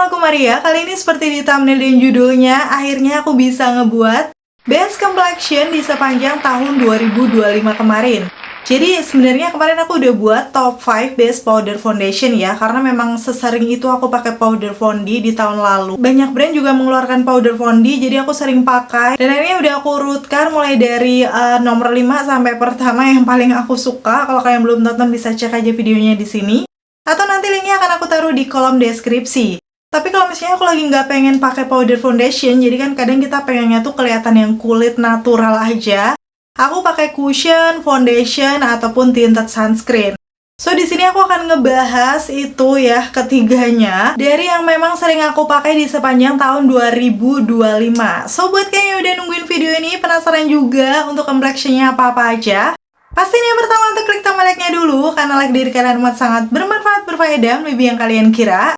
channel aku Maria. Kali ini seperti di thumbnail dan judulnya, akhirnya aku bisa ngebuat best complexion di sepanjang tahun 2025 kemarin. Jadi sebenarnya kemarin aku udah buat top 5 best powder foundation ya, karena memang sesering itu aku pakai powder fondi di tahun lalu. Banyak brand juga mengeluarkan powder fondi, jadi aku sering pakai. Dan akhirnya udah aku urutkan mulai dari nomor 5 sampai pertama yang paling aku suka. Kalau kalian belum tonton bisa cek aja videonya di sini. Atau nanti linknya akan aku taruh di kolom deskripsi. Tapi kalau misalnya aku lagi nggak pengen pakai powder foundation, jadi kan kadang kita pengennya tuh kelihatan yang kulit natural aja. Aku pakai cushion, foundation, ataupun tinted sunscreen. So di sini aku akan ngebahas itu ya ketiganya dari yang memang sering aku pakai di sepanjang tahun 2025. So buat kalian yang udah nungguin video ini, penasaran juga untuk complexion-nya apa-apa aja? Pastiin yang pertama untuk klik tombol like-nya dulu, karena like dari kalian amat sangat bermanfaat, berfaedah, lebih yang kalian kira.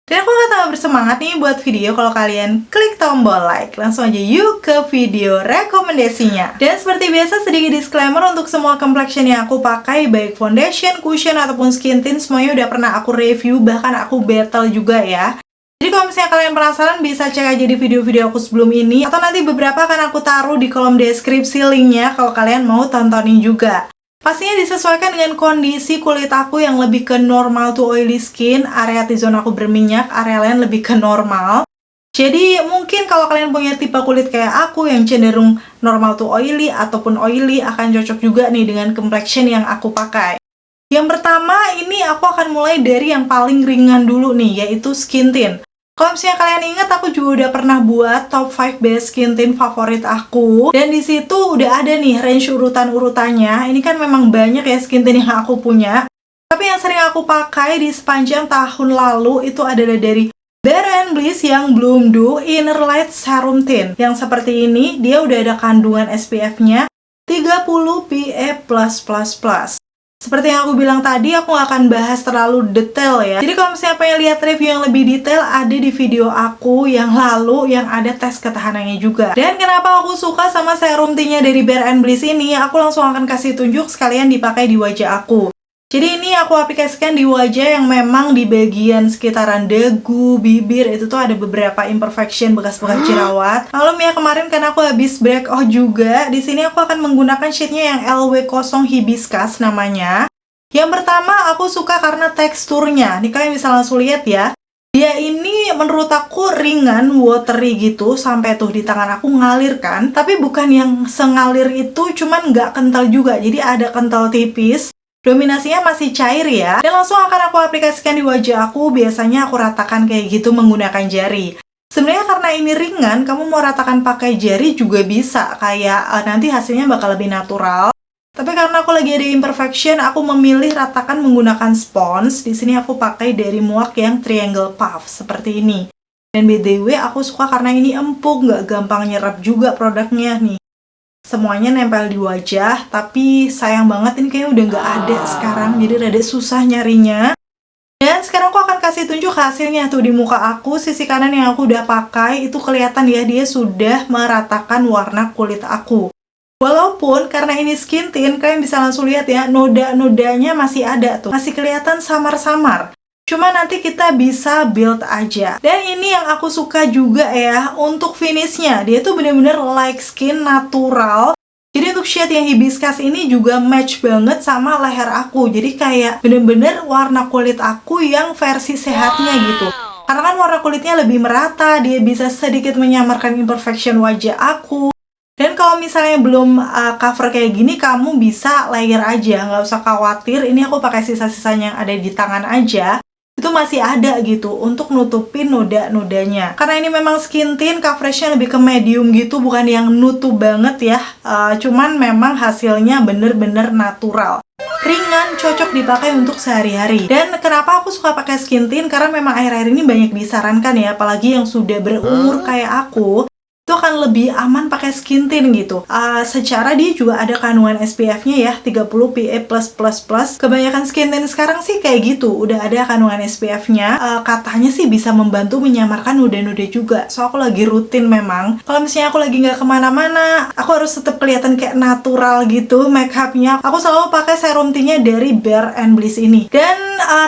Dan aku akan tambah bersemangat nih buat video kalau kalian klik tombol like. Langsung aja yuk ke video rekomendasinya. Dan seperti biasa sedikit disclaimer untuk semua complexion yang aku pakai, baik foundation, cushion, ataupun skin tint, semuanya udah pernah aku review, bahkan aku battle juga ya. Jadi kalau misalnya kalian penasaran bisa cek aja di video-video aku sebelum ini, atau nanti beberapa akan aku taruh di kolom deskripsi linknya kalau kalian mau tontonin juga. Pastinya disesuaikan dengan kondisi kulit aku yang lebih ke normal to oily skin, area T-zone aku berminyak, area lain lebih ke normal. Jadi mungkin kalau kalian punya tipe kulit kayak aku yang cenderung normal to oily ataupun oily, akan cocok juga nih dengan complexion yang aku pakai. Yang pertama ini aku akan mulai dari yang paling ringan dulu nih, yaitu skin tint. Kalau misalnya kalian ingat, aku juga udah pernah buat top 5 best skin tint favorit aku. Dan di situ udah ada nih range urutan-urutannya. Ini kan memang banyak ya skin tint yang aku punya. Tapi yang sering aku pakai di sepanjang tahun lalu itu adalah dari Bare & Bliss yang Bloom Dew Inner Light Serum Tint. Yang seperti ini, dia udah ada kandungan SPF-nya 30 PA+++. Seperti yang aku bilang tadi, aku nggak akan bahas terlalu detail ya. Jadi kalau misalnya pengen lihat review yang lebih detail, ada di video aku yang lalu yang ada tes ketahanannya juga. Dan kenapa aku suka sama serum tintnya dari Bare & Bliss ini, aku langsung akan kasih tunjuk sekalian dipakai di wajah aku. Jadi ini aku aplikasikan di wajah yang memang di bagian sekitaran dagu, bibir, itu tuh ada beberapa imperfection, bekas-bekas jerawat. Lalu ya kemarin karena aku habis break out juga, di sini aku akan menggunakan shade-nya yang LW0 Hibiscus namanya. Yang pertama aku suka karena teksturnya. Nih kalian bisa langsung lihat ya. Dia ini menurut aku ringan, watery gitu, sampai tuh di tangan aku ngalir kan. Tapi bukan yang sengalir itu, cuman nggak kental juga. Jadi ada kental tipis. Dominasinya masih cair ya, dan langsung akan aku aplikasikan di wajah aku. Biasanya aku ratakan kayak gitu menggunakan jari. Sebenarnya karena ini ringan, kamu mau ratakan pakai jari juga bisa, kayak nanti hasilnya bakal lebih natural. Tapi karena aku lagi ada imperfection, aku memilih ratakan menggunakan spons. Di sini aku pakai dari Muak yang Triangle Puff seperti ini. Dan BTW aku suka karena ini empuk, nggak gampang nyerap juga produknya nih. Semuanya nempel di wajah, tapi sayang banget ini kayaknya udah nggak ada sekarang, jadi rada susah nyarinya. Dan sekarang aku akan kasih tunjuk hasilnya tuh di muka aku. Sisi kanan yang aku udah pakai itu kelihatan ya, dia sudah meratakan warna kulit aku. Walaupun karena ini skin tint, kalian bisa langsung lihat ya, noda-nodanya masih ada tuh, masih kelihatan samar-samar. Cuma nanti kita bisa build aja. Dan ini yang aku suka juga ya, untuk finishnya. Dia tuh bener-bener like skin natural. Jadi untuk shade yang hibiscus ini juga match banget sama leher aku. Jadi kayak bener-bener warna kulit aku yang versi sehatnya gitu. Karena kan warna kulitnya lebih merata, dia bisa sedikit menyamarkan imperfection wajah aku. Dan kalau misalnya belum cover kayak gini, kamu bisa layer aja, nggak usah khawatir. Ini aku pakai sisa-sisanya yang ada di tangan aja. Itu masih ada gitu untuk nutupin noda-nodanya. Karena ini memang skin tint, coveragenya lebih ke medium gitu, bukan yang nutup banget ya. Cuman memang hasilnya bener-bener natural. Ringan, cocok dipakai untuk sehari-hari. Dan kenapa aku suka pakai skin tint? Karena memang akhir-akhir ini banyak disarankan ya, apalagi yang sudah berumur kayak aku. Itu akan lebih aman pakai skin tint gitu. Secara dia juga ada kandungan SPF-nya ya, 30 PA+++. Kebanyakan skin tint sekarang sih kayak gitu, udah ada kandungan SPF-nya. Katanya sih bisa membantu menyamarkan noda-noda juga. So aku lagi rutin memang. Kalau misalnya aku lagi nggak kemana-mana, aku harus tetap kelihatan kayak natural gitu makeupnya. Aku selalu pakai serum tintnya dari Bare & Bliss ini. Dan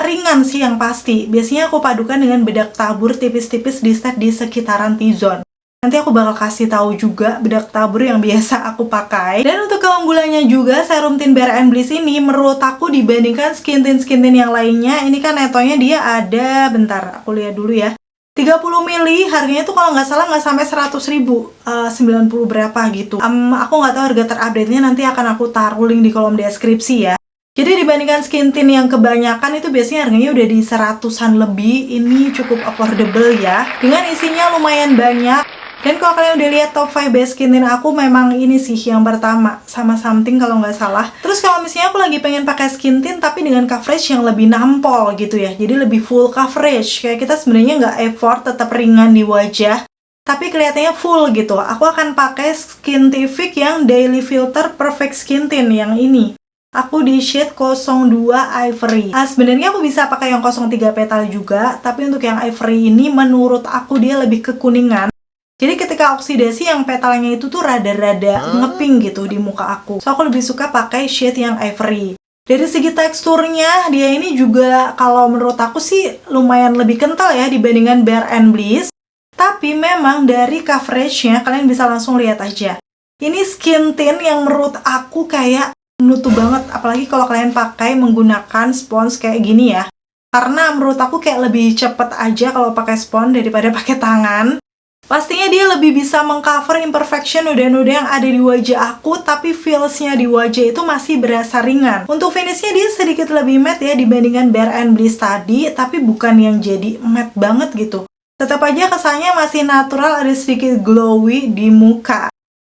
ringan sih yang pasti. Biasanya aku padukan dengan bedak tabur tipis-tipis di set di sekitaran T-zone. Nanti aku bakal kasih tahu juga bedak tabur yang biasa aku pakai. Dan untuk keunggulannya juga, serum tint Bare & Bliss ini menurut aku dibandingkan skin tint yang lainnya, ini kan netonya dia ada, bentar aku lihat dulu ya, 30 ml, harganya tuh kalau nggak salah nggak sampai 100.000, 90 berapa gitu. Aku nggak tahu harga terupdate-nya, nanti akan aku taruh link di kolom deskripsi ya. Jadi dibandingkan skin tint yang kebanyakan itu biasanya harganya udah di 100-an lebih, ini cukup affordable ya. Dengan isinya lumayan banyak. Dan kalau kalian udah lihat top 5 best skin tint aku, memang ini sih yang pertama, sama something kalau nggak salah. Terus kalau misalnya aku lagi pengen pakai skin tint tapi dengan coverage yang lebih nampol gitu ya, jadi lebih full coverage, kayak kita sebenarnya nggak effort, tetap ringan di wajah, tapi kelihatannya full gitu. Aku akan pakai Skintific yang Daily Filter Perfect Skin Tint yang ini. Aku di shade 02 Ivory. Sebenarnya aku bisa pakai yang 03 petal juga, tapi untuk yang Ivory ini menurut aku dia lebih kekuningan. Jadi ketika oksidasi yang petalnya itu tuh rada-rada ngeping gitu di muka aku. So aku lebih suka pakai shade yang Ivory. Dari segi teksturnya, dia ini juga kalau menurut aku sih lumayan lebih kental ya dibandingkan Bare & Bliss. Tapi memang dari coveragenya kalian bisa langsung lihat aja. Ini skin tint yang menurut aku kayak menutup banget, apalagi kalau kalian pakai menggunakan spons kayak gini ya. Karena menurut aku kayak lebih cepet aja kalau pakai spons daripada pakai tangan. Pastinya dia lebih bisa mengcover imperfection noda-noda yang ada di wajah aku, tapi feelsnya di wajah itu masih berasa ringan. Untuk finishnya dia sedikit lebih matte ya dibandingkan Bare & Bliss tadi, tapi bukan yang jadi matte banget gitu. Tetap aja kesannya masih natural, ada sedikit glowy di muka.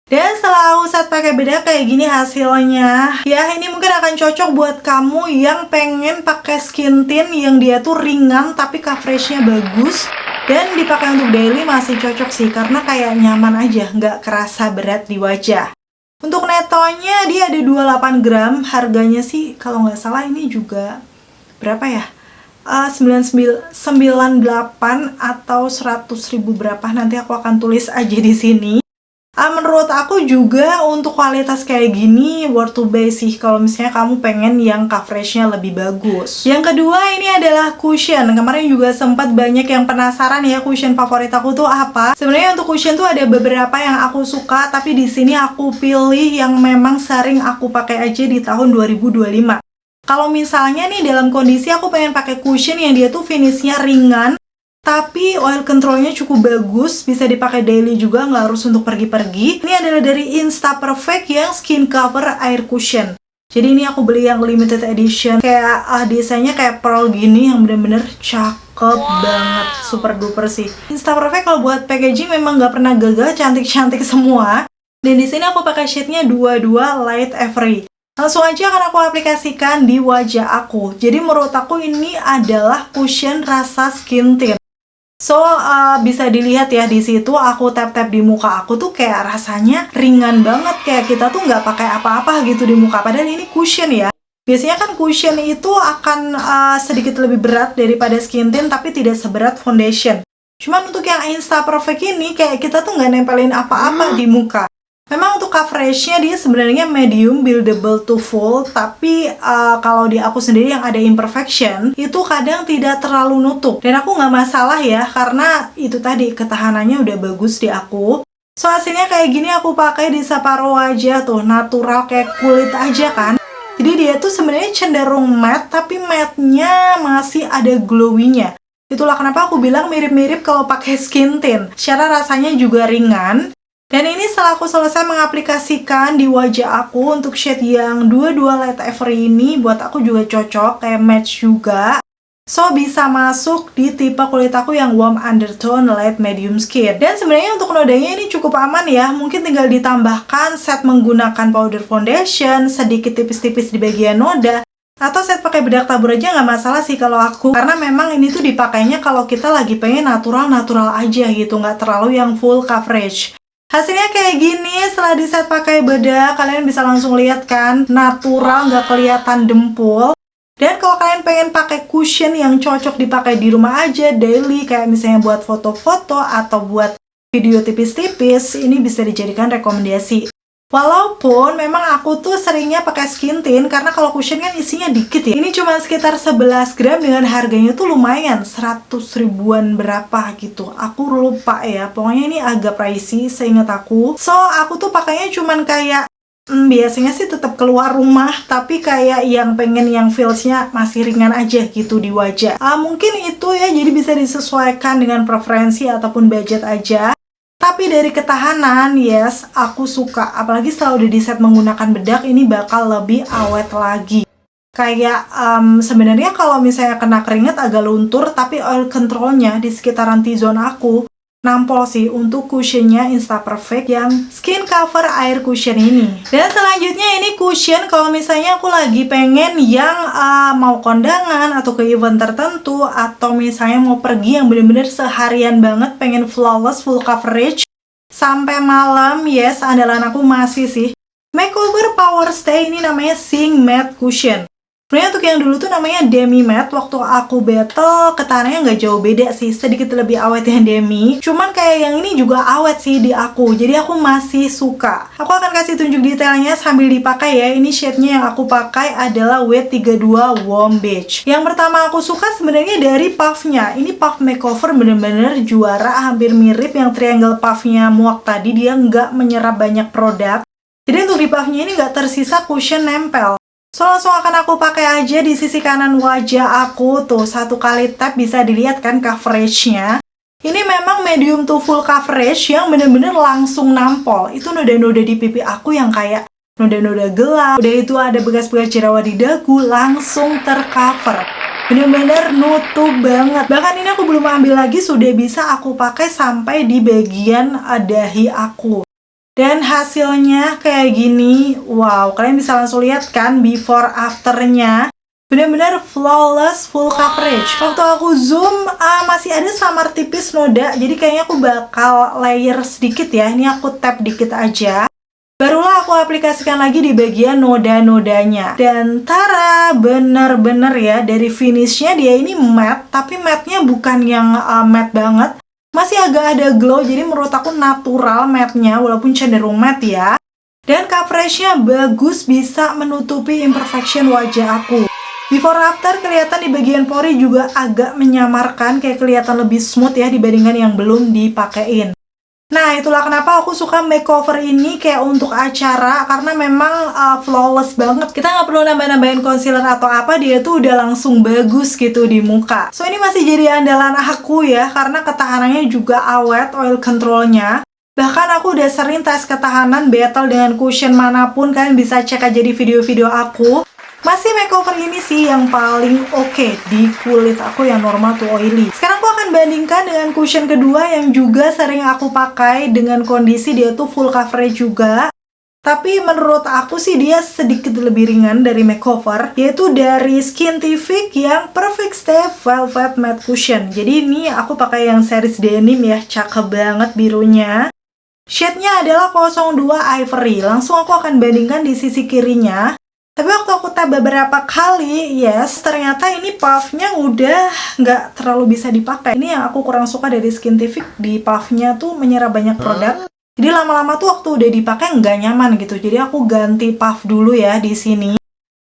Dan setelah aku set pakai bedak kayak gini hasilnya. Ya ini mungkin akan cocok buat kamu yang pengen pakai skin tint yang dia tuh ringan tapi coveragenya bagus. Dan dipakai untuk daily masih cocok sih, karena kayak nyaman aja, nggak kerasa berat di wajah. Untuk netonya dia ada 28 gram, harganya sih kalau nggak salah ini juga berapa ya? 98 atau 100.000 berapa, nanti aku akan tulis aja di sini. Menurut aku juga untuk kualitas kayak gini worth to buy sih kalau misalnya kamu pengen yang coveragenya lebih bagus. Yang kedua ini adalah cushion. Kemarin juga sempat banyak yang penasaran ya cushion favorit aku tuh apa. Sebenarnya untuk cushion tuh ada beberapa yang aku suka, tapi di sini aku pilih yang memang sering aku pakai aja di tahun 2025. Kalau misalnya nih dalam kondisi aku pengen pakai cushion yang dia tuh finishnya ringan, tapi oil controlnya cukup bagus, bisa dipakai daily juga, nggak harus untuk pergi-pergi. Ini adalah dari Insta Perfect yang Skin Cover Air Cushion. Jadi ini aku beli yang limited edition, kayak desainnya kayak pearl gini, yang bener-bener cakep banget, super duper sih. Insta Perfect kalau buat packaging memang nggak pernah gagal, cantik-cantik semua. Dan di sini aku pakai shade-nya 22 Light Ivory. Langsung aja akan aku aplikasikan di wajah aku. Jadi menurut aku ini adalah cushion rasa skin tint. So, bisa dilihat ya di situ aku tap-tap di muka aku tuh kayak rasanya ringan banget, kayak kita tuh nggak pakai apa-apa gitu di muka. Padahal ini cushion ya. Biasanya kan cushion itu akan sedikit lebih berat daripada skin tint, tapi tidak seberat foundation. Cuman untuk yang Insta Perfect ini kayak kita tuh nggak nempelin apa-apa di muka. Memang untuk coveragenya dia sebenarnya medium buildable to full, tapi kalau di aku sendiri yang ada imperfection itu kadang tidak terlalu nutup. Dan aku nggak masalah ya, karena itu tadi ketahanannya udah bagus di aku. So hasilnya kayak gini aku pakai di separuh wajah tuh, natural kayak kulit aja kan. Jadi dia tuh sebenarnya cenderung matte, tapi matte-nya masih ada glowy-nya. Itulah kenapa aku bilang mirip-mirip kalau pakai skin tint. Secara rasanya juga ringan. Dan ini setelah aku selesai mengaplikasikan di wajah aku untuk shade yang 22 Light Ivory ini, buat aku juga cocok, kayak match juga. So, bisa masuk di tipe kulit aku yang warm undertone light medium skin. Dan sebenarnya untuk nodanya ini cukup aman ya, mungkin tinggal ditambahkan set menggunakan powder foundation, sedikit tipis-tipis di bagian noda, atau set pakai bedak tabur aja nggak masalah sih kalau aku. Karena memang ini tuh dipakainya kalau kita lagi pengen natural-natural aja gitu, nggak terlalu yang full coverage. Hasilnya kayak gini, setelah di set pakai bedak, kalian bisa langsung lihat kan, natural, nggak kelihatan dempul. Dan kalau kalian pengen pakai cushion yang cocok dipakai di rumah aja, daily, kayak misalnya buat foto-foto atau buat video tipis-tipis, ini bisa dijadikan rekomendasi. Walaupun memang aku tuh seringnya pakai skin tint, karena kalau cushion kan isinya dikit ya. Ini cuma sekitar 11 gram dengan harganya tuh lumayan, 100 ribuan berapa gitu. Aku lupa ya, pokoknya ini agak pricey seingat aku. So, aku tuh pakainya cuman kayak, biasanya sih tetap keluar rumah, tapi kayak yang pengen yang feelsnya masih ringan aja gitu di wajah. Mungkin itu ya, jadi bisa disesuaikan dengan preferensi ataupun budget aja. Tapi dari ketahanan, yes, aku suka. Apalagi setelah udah di set menggunakan bedak, ini bakal lebih awet lagi. Kayak sebenarnya kalau misalnya kena keringat agak luntur, tapi oil controlnya di sekitaran T-zone aku nampol sih untuk cushionnya Insta Perfect yang skin cover air cushion ini. Dan selanjutnya ini cushion kalau misalnya aku lagi pengen yang mau kondangan atau ke event tertentu, atau misalnya mau pergi yang bener-bener seharian banget pengen flawless full coverage sampai malam. Yes, andalan aku masih sih Makeover Power Stay, ini namanya Sing Matte Cushion. Sebenarnya untuk yang dulu tuh namanya Demi Matte. Waktu aku battle, ketahanannya nggak jauh beda sih, sedikit lebih awet yang Demi. Cuman kayak yang ini juga awet sih di aku, jadi aku masih suka. Aku akan kasih tunjuk detailnya sambil dipakai ya. Ini shade-nya yang aku pakai adalah W32 Warm Beige. Yang pertama aku suka sebenarnya dari puff-nya. Ini puff makeover bener-bener juara, hampir mirip yang triangle puff-nya Muak tadi. Dia nggak menyerap banyak produk. Jadi untuk di puff-nya ini nggak tersisa cushion nempel. So, langsung akan aku pakai aja di sisi kanan wajah aku. Tuh, 1 kali tap bisa dilihat kan coverage-nya. Ini memang medium to full coverage yang bener-bener langsung nampol. Itu noda-noda di pipi aku yang kayak noda-noda gelap. Udah itu ada bekas-bekas jerawat di dagu, langsung tercover. Bener-bener nutup banget. Bahkan ini aku belum ambil lagi, sudah bisa aku pakai sampai di bagian dahi aku. Dan hasilnya kayak gini. Wow, kalian bisa langsung lihat kan before afternya. Bener-bener flawless full coverage. Waktu aku zoom masih ada samar tipis noda, jadi kayaknya aku bakal layer sedikit ya. Ini aku tap dikit aja, barulah aku aplikasikan lagi di bagian noda-nodanya. Dan tara, bener-bener ya, dari finishnya dia ini matte, tapi matte-nya bukan yang matte banget. Masih agak ada glow, jadi menurut aku natural matte-nya, walaupun cenderung matte ya. Dan coverage-nya bagus, bisa menutupi imperfection wajah aku. Before after kelihatan di bagian pori juga agak menyamarkan, kayak kelihatan lebih smooth ya dibandingkan yang belum dipakein. Nah, itulah kenapa aku suka makeover ini kayak untuk acara, karena memang flawless banget. Kita nggak perlu nambah-nambahin concealer atau apa, dia tuh udah langsung bagus gitu di muka. So, ini masih jadi andalan aku ya, karena ketahanannya juga awet, oil controlnya. Bahkan aku udah sering tes ketahanan battle dengan cushion manapun, kalian bisa cek aja di video-video aku. Masih makeover ini sih yang paling oke di kulit aku yang normal tuh oily. Sekarang aku akan bandingkan dengan cushion kedua yang juga sering aku pakai dengan kondisi dia tuh full coverage juga. Tapi menurut aku sih dia sedikit lebih ringan dari makeover, yaitu dari Skintific yang Perfect Stay Velvet Matte Cushion. Jadi ini aku pakai yang series denim ya, cakep banget birunya. Shade-nya adalah 02 Ivory. Langsung aku akan bandingkan di sisi kirinya. Tapi waktu aku tap beberapa kali, yes, ternyata ini puff-nya udah nggak terlalu bisa dipakai. Ini yang aku kurang suka dari Skintific, di puff-nya tuh menyerap banyak produk. Jadi lama-lama tuh waktu udah dipakai nggak nyaman gitu. Jadi aku ganti puff dulu ya di sini.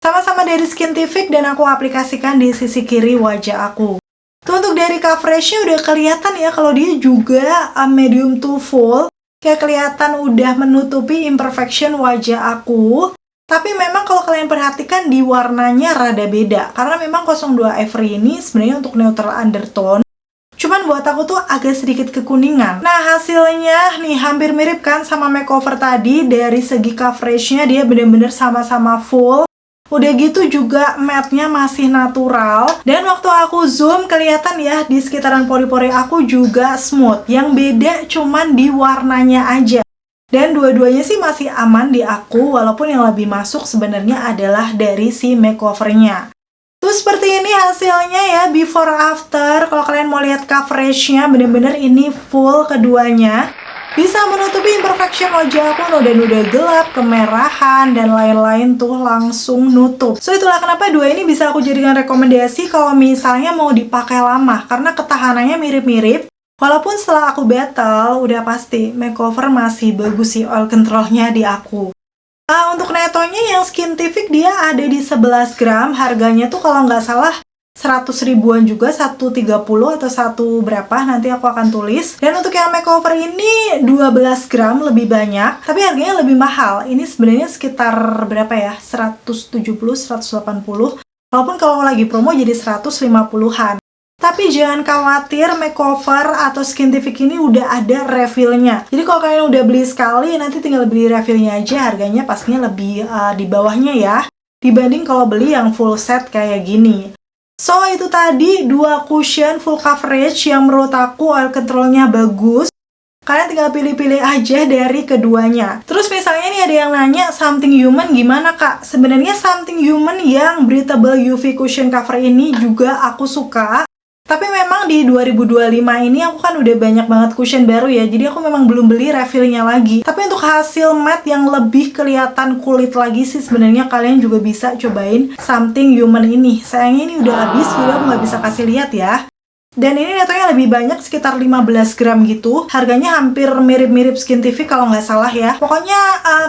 Sama-sama dari Skintific dan aku aplikasikan di sisi kiri wajah aku. Tuh untuk dari coverage-nya udah kelihatan ya kalau dia juga medium to full. Kayak kelihatan udah menutupi imperfection wajah aku. Tapi memang kalau kalian perhatikan di warnanya rada beda. Karena memang 02 Ivory ini sebenarnya untuk neutral undertone. Cuman buat aku tuh agak sedikit kekuningan. Nah hasilnya nih hampir mirip kan sama makeover tadi. Dari segi coverage-nya dia bener-bener sama-sama full. Udah gitu juga matte-nya masih natural. Dan waktu aku zoom kelihatan ya di sekitaran pori-pori aku juga smooth. Yang beda cuman di warnanya aja. Dan dua-duanya sih masih aman di aku, walaupun yang lebih masuk sebenarnya adalah dari si makeovernya. Terus seperti ini hasilnya ya, before after. Kalau kalian mau lihat coverage-nya, bener-bener ini full keduanya. Bisa menutupi imperfection wajah aku, noda-noda gelap, kemerahan, dan lain-lain tuh langsung nutup. So itulah kenapa dua ini bisa aku jadikan rekomendasi kalau misalnya mau dipakai lama, karena ketahanannya mirip-mirip. Walaupun setelah aku battle, udah pasti makeover masih bagus sih oil controlnya di aku. Untuk netonya yang Skintific dia ada di 11 gram, harganya tuh kalau nggak salah 100 ribuan juga, 130 atau satu berapa, nanti aku akan tulis. Dan untuk yang makeover ini 12 gram lebih banyak, tapi harganya lebih mahal. Ini sebenarnya sekitar berapa ya, 170, 180. Walaupun kalau lagi promo jadi 150-an. Tapi jangan khawatir, makeover atau Skintific ini udah ada refillnya. Jadi kalau kalian udah beli sekali, nanti tinggal beli refillnya aja, harganya pastinya lebih di bawahnya ya, dibanding kalau beli yang full set kayak gini. So itu tadi 2 cushion full coverage yang menurut aku oil controlnya bagus. Kalian tinggal pilih-pilih aja dari keduanya. Terus misalnya nih ada yang nanya Something Human gimana kak? Sebenarnya Something Human yang breathable UV cushion cover ini juga aku suka. Tapi memang di 2025 ini aku kan udah banyak banget cushion baru ya, jadi aku memang belum beli refillnya lagi. Tapi untuk hasil matte yang lebih kelihatan kulit lagi sih sebenarnya kalian juga bisa cobain Something Human ini. Sayangnya ini udah habis, jadi aku nggak bisa kasih lihat ya. Dan ini netonya lebih banyak, sekitar 15 gram gitu. Harganya hampir mirip-mirip Skintific kalau nggak salah ya. Pokoknya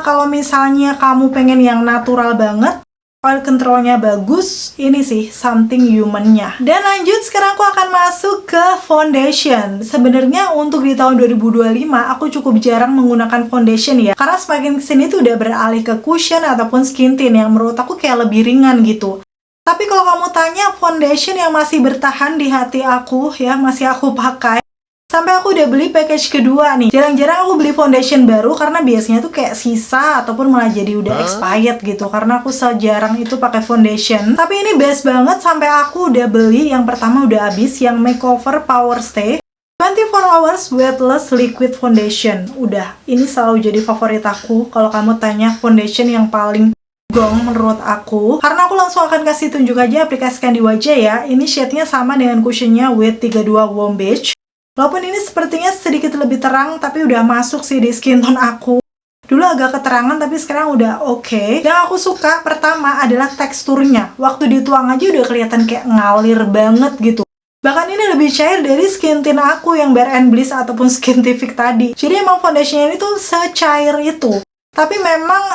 kalau misalnya kamu pengen yang natural banget, oil controlnya bagus, ini sih Something Human-nya. Dan lanjut, sekarang aku akan masuk ke foundation. Sebenarnya untuk di tahun 2025 aku cukup jarang menggunakan foundation ya, karena semakin kesini tuh udah beralih ke cushion ataupun skin tint yang menurut aku kayak lebih ringan gitu. Tapi kalau kamu tanya foundation yang masih bertahan di hati aku ya, masih aku pakai sampai aku udah beli package kedua nih. Jarang-jarang aku beli foundation baru karena biasanya tuh kayak sisa ataupun malah jadi udah expired gitu, karena aku sejarang itu pakai foundation. Tapi ini best banget sampai aku udah beli. Yang pertama udah habis, yang Makeover Power Stay 24 Hours Weightless Liquid Foundation. Udah, ini selalu jadi favorit aku kalau kamu tanya foundation yang paling gong menurut aku, karena aku langsung akan kasih tunjuk aja, aplikasikan di wajah ya. Ini shade-nya sama dengan cushionnya Weight 32 Warm Beige. Walaupun ini sepertinya sedikit lebih terang, tapi udah masuk sih di skin tone aku. Dulu agak keterangan, tapi sekarang udah oke. Yang aku suka pertama adalah teksturnya. Waktu dituang aja udah kelihatan kayak ngalir banget gitu. Bahkan ini lebih cair dari skin tint aku yang Bare and Bliss ataupun Skintific tadi. Jadi emang foundationnya ini tuh secair itu. Tapi memang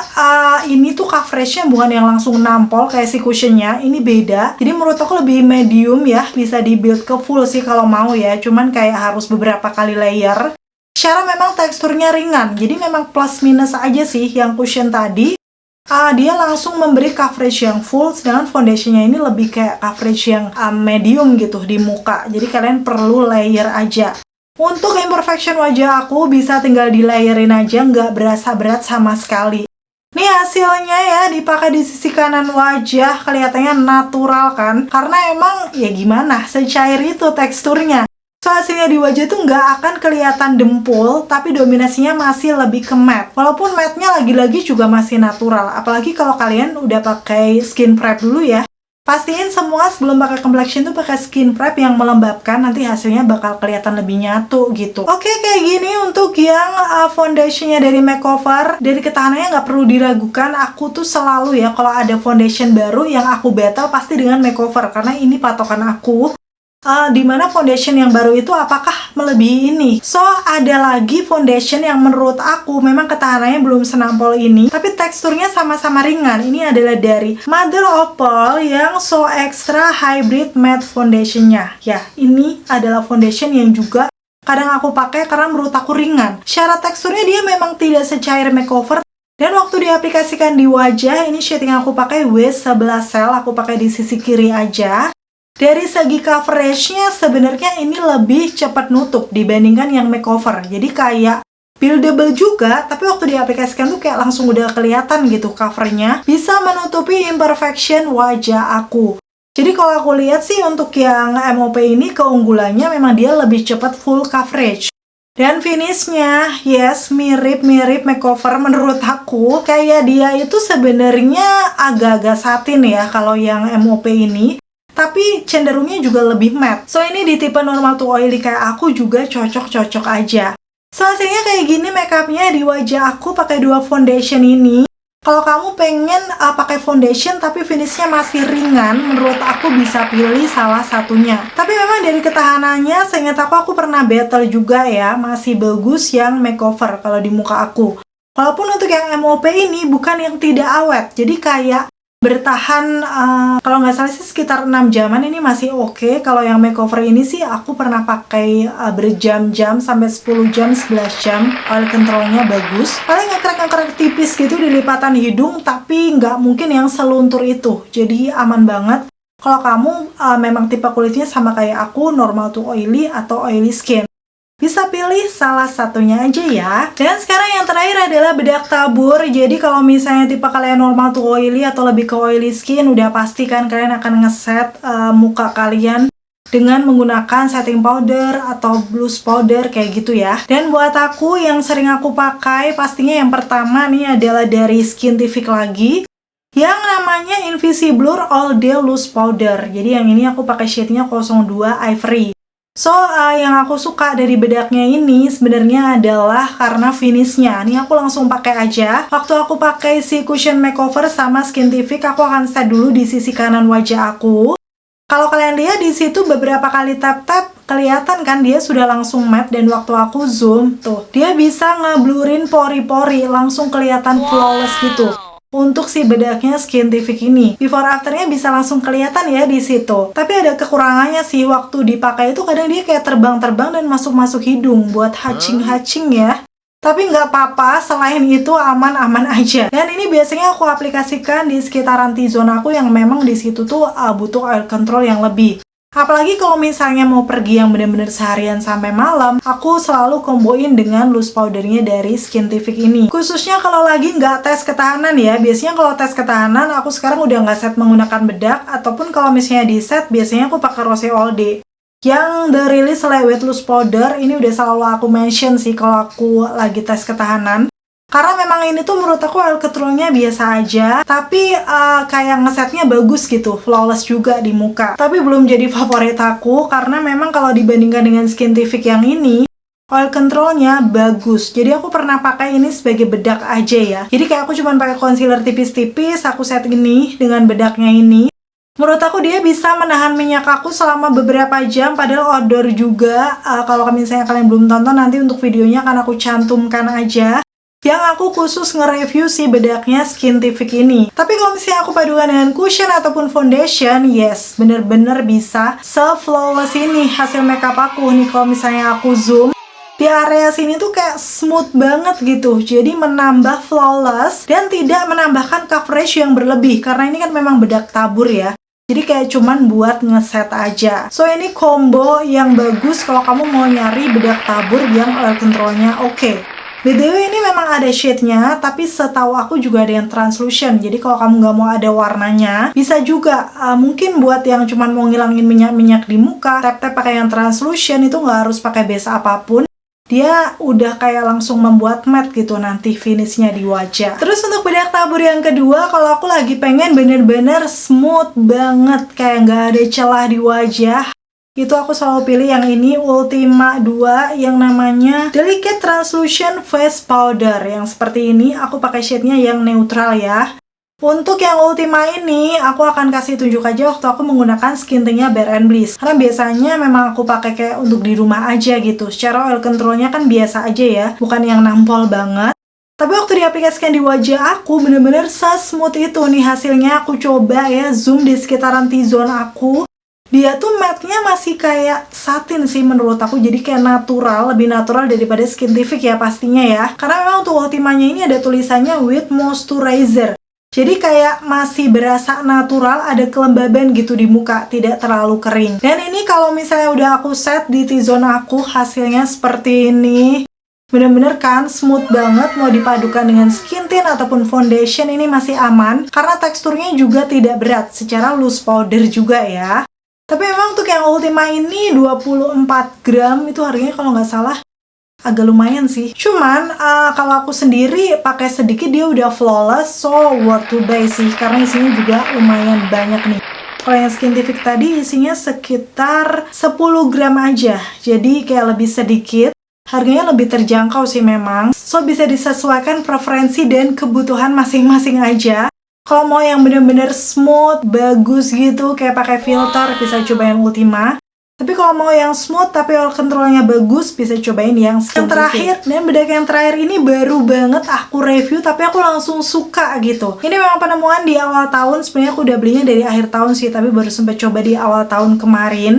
ini tuh coveragenya bukan yang langsung nampol kayak si cushionnya, ini beda. Jadi menurut aku lebih medium ya, bisa dibuild ke full sih kalau mau ya, cuman kayak harus beberapa kali layer. Secara memang teksturnya ringan, jadi memang plus minus aja sih yang cushion tadi. Dia langsung memberi coverage yang full, sedangkan foundationnya ini lebih kayak coverage yang medium gitu di muka. Jadi kalian perlu layer aja. Untuk imperfection wajah aku bisa tinggal di layerin aja, nggak berasa berat sama sekali. Nih hasilnya ya, dipakai di sisi kanan wajah, kelihatannya natural kan? Karena emang ya gimana, secair itu teksturnya. So hasilnya di wajah tuh nggak akan kelihatan dempul, tapi dominasinya masih lebih ke matte. Walaupun matte-nya lagi-lagi juga masih natural, apalagi kalau kalian udah pakai skin prep dulu ya. Pastiin semua sebelum pakai complexion tuh pakai skin prep yang melembabkan, nanti hasilnya bakal kelihatan lebih nyatu gitu. Oke, kayak gini untuk yang foundationnya dari Makeover. Dari ketahanannya nggak perlu diragukan, aku tuh selalu ya kalau ada foundation baru yang aku battle pasti dengan Makeover, karena ini patokan aku. Dimana foundation yang baru itu apakah melebihi ini. So ada lagi foundation yang menurut aku memang ketahanannya belum senampol ini, tapi teksturnya sama-sama ringan. Ini adalah dari Mother of Pearl yang So Extra Hybrid Matte Foundationnya. Ya, ini adalah foundation yang juga kadang aku pakai karena menurut aku ringan. Secara teksturnya dia memang tidak secair Makeover. Dan waktu diaplikasikan di wajah, ini shade yang aku pakai W11 Cell, aku pakai di sisi kiri aja. Dari segi coveragenya sebenarnya ini lebih cepat nutup dibandingkan yang Makeover. Jadi kayak buildable juga, tapi waktu diaplikasikan tuh kayak langsung udah kelihatan gitu covernya. Bisa menutupi imperfection wajah aku. Jadi kalau aku lihat sih untuk yang MOP ini keunggulannya memang dia lebih cepat full coverage. Dan finishnya, yes, mirip-mirip Makeover menurut aku. Kayak dia itu sebenarnya agak-agak satin ya kalau yang MOP ini. Tapi cenderungnya juga lebih matte. So ini di tipe normal to oily kayak aku juga cocok-cocok aja. So hasilnya kayak gini makeupnya di wajah aku pakai dua foundation ini. Kalau kamu pengen pakai foundation tapi finishnya masih ringan, menurut aku bisa pilih salah satunya. Tapi memang dari ketahanannya, seingat aku pernah battle juga ya, masih bagus yang makeover kalau di muka aku. Walaupun untuk yang MOP ini bukan yang tidak awet, jadi kayak bertahan, kalau nggak salah sih sekitar 6 jaman ini masih oke. Kalau yang makeover ini sih aku pernah pakai berjam-jam sampai 10 jam, 11 jam. Oil controlnya bagus. Paling ngekrek-ngekrek tipis gitu di lipatan hidung, tapi nggak mungkin yang seluntur itu. Jadi aman banget. Kalau kamu memang tipe kulitnya sama kayak aku, normal to oily atau oily skin, bisa pilih salah satunya aja ya. Dan sekarang yang terakhir adalah bedak tabur. Jadi kalau misalnya tipe kalian normal to oily atau lebih ke oily skin, udah pasti kan kalian akan ngeset muka kalian dengan menggunakan setting powder atau blush powder kayak gitu ya. Dan buat aku yang sering aku pakai, pastinya yang pertama nih adalah dari Skintific lagi, yang namanya Invisiblur All Day Loose Powder. Jadi yang ini aku pakai shade-nya 02 Ivory. So, yang aku suka dari bedaknya ini sebenarnya adalah karena finishnya. Ini aku langsung pakai aja. Waktu aku pakai si cushion makeover sama Skintific, aku akan set dulu di sisi kanan wajah aku. Kalau kalian lihat di situ beberapa kali tap-tap, kelihatan kan dia sudah langsung matte, dan waktu aku zoom tuh, dia bisa ngeblurin pori-pori, langsung kelihatan flawless gitu. Untuk si bedaknya Skintific ini, before afternya bisa langsung kelihatan ya di situ. Tapi ada kekurangannya sih, waktu dipakai itu kadang dia kayak terbang-terbang dan masuk-masuk hidung buat hatching-hatching ya. Tapi nggak apa-apa, selain itu aman-aman aja. Dan ini biasanya aku aplikasikan di sekitaran T-zone aku yang memang di situ tuh butuh oil control yang lebih. Apalagi kalau misalnya mau pergi yang bener-bener seharian sampai malam, aku selalu komboin dengan loose powdernya dari Skintific ini. Khususnya kalau lagi nggak tes ketahanan ya. Biasanya kalau tes ketahanan, aku sekarang udah nggak set menggunakan bedak, ataupun kalau misalnya di set, biasanya aku pakai Rose All Day. Yang The Release Lightweight Loose Powder, ini udah selalu aku mention sih kalau aku lagi tes ketahanan. Karena memang ini tuh menurut aku oil controlnya biasa aja, tapi kayak ngesetnya bagus gitu, flawless juga di muka. Tapi belum jadi favorit aku, karena memang kalau dibandingkan dengan Skintific yang ini, oil controlnya bagus. Jadi aku pernah pakai ini sebagai bedak aja ya. Jadi kayak aku cuma pakai concealer tipis-tipis, aku set ini dengan bedaknya ini. Menurut aku dia bisa menahan minyak aku selama beberapa jam, padahal outdoor juga. Kalau misalnya kalian belum tonton, nanti untuk videonya akan aku cantumkan aja. Yang aku khusus nge-review si bedaknya Skintific ini. Tapi kalau misalnya aku padukan dengan cushion ataupun foundation, yes, bener-bener bisa se-flawless ini hasil makeup aku nih. Kalau misalnya aku zoom, di area sini tuh kayak smooth banget gitu. Jadi menambah flawless dan tidak menambahkan coverage yang berlebih. Karena ini kan memang bedak tabur ya. Jadi kayak cuman buat ngeset aja. So ini combo yang bagus kalau kamu mau nyari bedak tabur yang oil controlnya oke. BTW ini memang ada shade-nya, tapi setahu aku juga ada yang translucent. Jadi kalau kamu nggak mau ada warnanya, bisa juga. Mungkin buat yang cuman mau ngilangin minyak-minyak di muka, tap-tap pakai yang translucent, itu nggak harus pakai base apapun. Dia udah kayak langsung membuat matte gitu nanti finishnya di wajah. Terus untuk bedak tabur yang kedua, kalau aku lagi pengen bener-bener smooth banget, kayak nggak ada celah di wajah, itu aku selalu pilih yang ini, Ultima 2, yang namanya Delicate Translucent Face Powder. Yang seperti ini, aku pakai shade-nya yang neutral ya. Untuk yang Ultima ini, aku akan kasih tunjuk aja waktu aku menggunakan skin tint-nya Bare and Bliss. Karena biasanya memang aku pakai kayak untuk di rumah aja gitu. Secara oil controlnya kan biasa aja ya, bukan yang nampol banget. Tapi waktu diaplikasikan di wajah aku, bener-bener se-smooth itu nih hasilnya. Aku coba ya, zoom di sekitaran T-zone aku. Dia tuh matte-nya masih kayak satin sih menurut aku, jadi kayak natural, lebih natural daripada Skintific ya pastinya ya. Karena memang untuk Ultimanya ini ada tulisannya with moisturizer. Jadi kayak masih berasa natural, ada kelembaban gitu di muka, tidak terlalu kering. Dan ini kalau misalnya udah aku set di T-zone aku, hasilnya seperti ini. Bener-bener kan smooth banget, mau dipadukan dengan skin tint ataupun foundation ini masih aman. Karena teksturnya juga tidak berat, secara loose powder juga ya. Tapi memang untuk yang Ultima ini 24 gram itu harganya kalau nggak salah agak lumayan sih. Cuman kalau aku sendiri pakai sedikit dia udah flawless, so worth to buy sih. Karena isinya juga lumayan banyak nih. Kalau yang Skintific tadi isinya sekitar 10 gram aja. Jadi kayak lebih sedikit. Harganya lebih terjangkau sih memang. So, bisa disesuaikan preferensi dan kebutuhan masing-masing aja. Kalau mau yang bener-bener smooth, bagus gitu, kayak pakai filter, bisa coba yang Ultima. Tapi kalau mau yang smooth tapi oil controlnya bagus, bisa cobain yang terakhir. Dan bedak yang terakhir ini baru banget aku review, tapi aku langsung suka gitu. Ini memang penemuan di awal tahun, sebenarnya aku udah belinya dari akhir tahun sih, tapi baru sempat coba di awal tahun kemarin.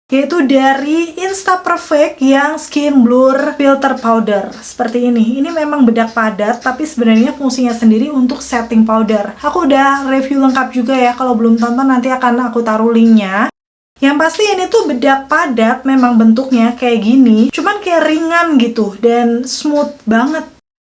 Yaitu dari Insta Perfect yang Skin Blur Filter Powder. Seperti ini. Ini memang bedak padat, tapi sebenarnya fungsinya sendiri untuk setting powder. Aku udah review lengkap juga ya, kalau belum tonton nanti akan aku taruh linknya. Yang pasti ini tuh bedak padat, memang bentuknya kayak gini, cuman kayak ringan gitu, dan smooth banget.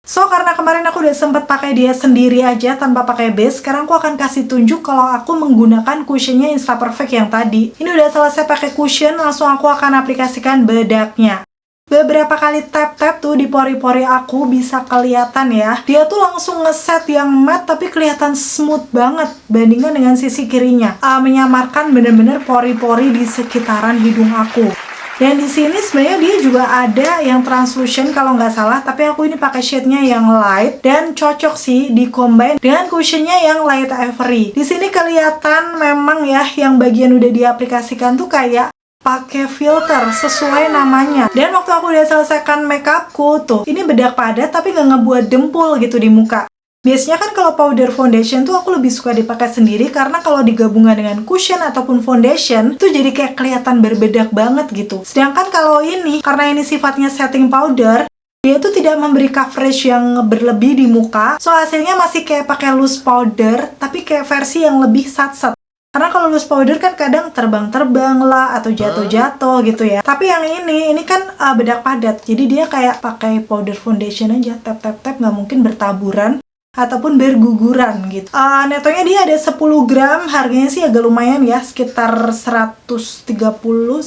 So, karena kemarin aku udah sempet pakai dia sendiri aja tanpa pakai base, sekarang aku akan kasih tunjuk kalau aku menggunakan cushionnya Insta Perfect yang tadi. Ini udah selesai pakai cushion, langsung aku akan aplikasikan bedaknya. Beberapa kali tap-tap tuh di pori-pori aku bisa kelihatan ya. Dia tuh langsung ngeset yang matte tapi kelihatan smooth banget bandingkan dengan sisi kirinya. Menyamarkan bener-bener pori-pori di sekitaran hidung aku. Dan di sini sebenarnya dia juga ada yang translucent kalau nggak salah, tapi aku ini pakai shade-nya yang light dan cocok sih di combine dengan cushionnya yang light ivory. Di sini kelihatan memang ya yang bagian udah diaplikasikan tuh kayak pakai filter sesuai namanya. Dan waktu aku udah selesaikan makeupku tuh, ini bedak padat tapi nggak ngebuat dempul gitu di muka. Biasanya kan kalau powder foundation tuh aku lebih suka dipakai sendiri karena kalau digabungkan dengan cushion ataupun foundation tuh jadi kayak kelihatan berbedak banget gitu. Sedangkan kalau ini, karena ini sifatnya setting powder, dia tuh tidak memberi coverage yang berlebih di muka. So hasilnya masih kayak pakai loose powder tapi kayak versi yang lebih sat-sat. Karena kalau loose powder kan kadang terbang-terbang lah atau jatuh-jatuh gitu ya. Tapi yang ini kan bedak padat. Jadi dia kayak pakai powder foundation aja, tap-tap-tap, nggak mungkin bertaburan ataupun berguguran gitu. Netonya dia ada 10 gram, harganya sih agak lumayan ya, sekitar 130, 140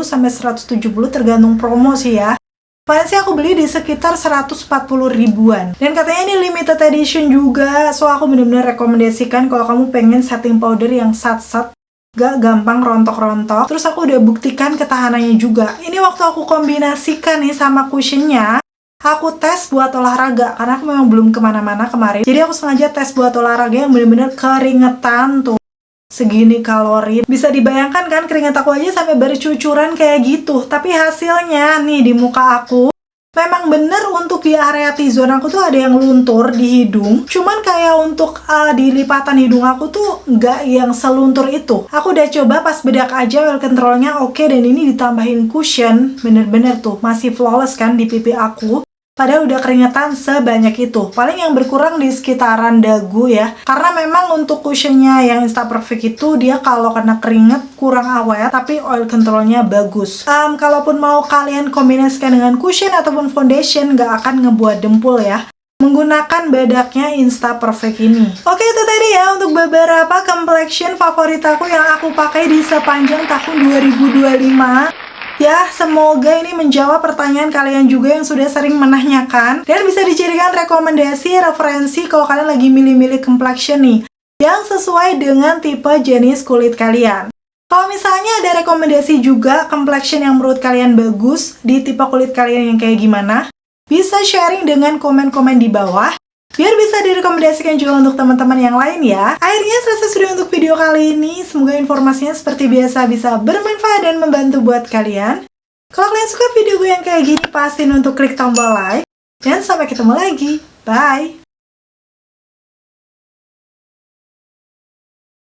sampai 170 tergantung promo sih ya. Paling sih aku beli di sekitar 140 ribuan. Dan katanya ini limited edition juga, so aku bener-bener rekomendasikan kalau kamu pengen setting powder yang sat-sat, gak gampang rontok-rontok. Terus aku udah buktikan ketahanannya juga. Ini waktu aku kombinasikan nih sama cushionnya, aku tes buat olahraga, karena aku memang belum kemana-mana kemarin. Jadi aku sengaja tes buat olahraga yang bener-bener keringetan tuh. Segini kalori. Bisa dibayangkan kan keringat aku aja sampai bercucuran kayak gitu. Tapi hasilnya nih di muka aku, memang bener untuk di area T-zone aku tuh ada yang luntur di hidung. Cuman kayak untuk di lipatan hidung aku tuh nggak yang seluntur itu. Aku udah coba pas bedak aja, oil controlnya oke, dan ini ditambahin cushion. Bener-bener tuh masih flawless kan di pipi aku. Padahal udah keringetan sebanyak itu. Paling yang berkurang di sekitaran dagu ya. Karena memang untuk cushionnya yang Insta Perfect itu, dia kalau kena keringet kurang awet, tapi oil controlnya bagus. Kalaupun mau kalian kombinasikan dengan cushion ataupun foundation, nggak akan ngebuat dempul ya, menggunakan bedaknya Insta Perfect ini. Oke, itu tadi ya untuk beberapa complexion favorit aku yang aku pakai di sepanjang tahun 2025. Ya, semoga ini menjawab pertanyaan kalian juga yang sudah sering menanyakan dan bisa dijadikan rekomendasi, referensi kalau kalian lagi milih-milih complexion nih yang sesuai dengan tipe jenis kulit kalian. Kalau misalnya ada rekomendasi juga complexion yang menurut kalian bagus di tipe kulit kalian yang kayak gimana, bisa sharing dengan komen-komen di bawah biar bisa direkomendasikan juga untuk teman-teman yang lain ya. Akhirnya selesai sudah untuk video kali ini. Semoga informasinya seperti biasa bisa bermanfaat dan membantu buat kalian. Kalau kalian suka video gue yang kayak gini, pastiin untuk klik tombol like. Dan sampai ketemu lagi. Bye!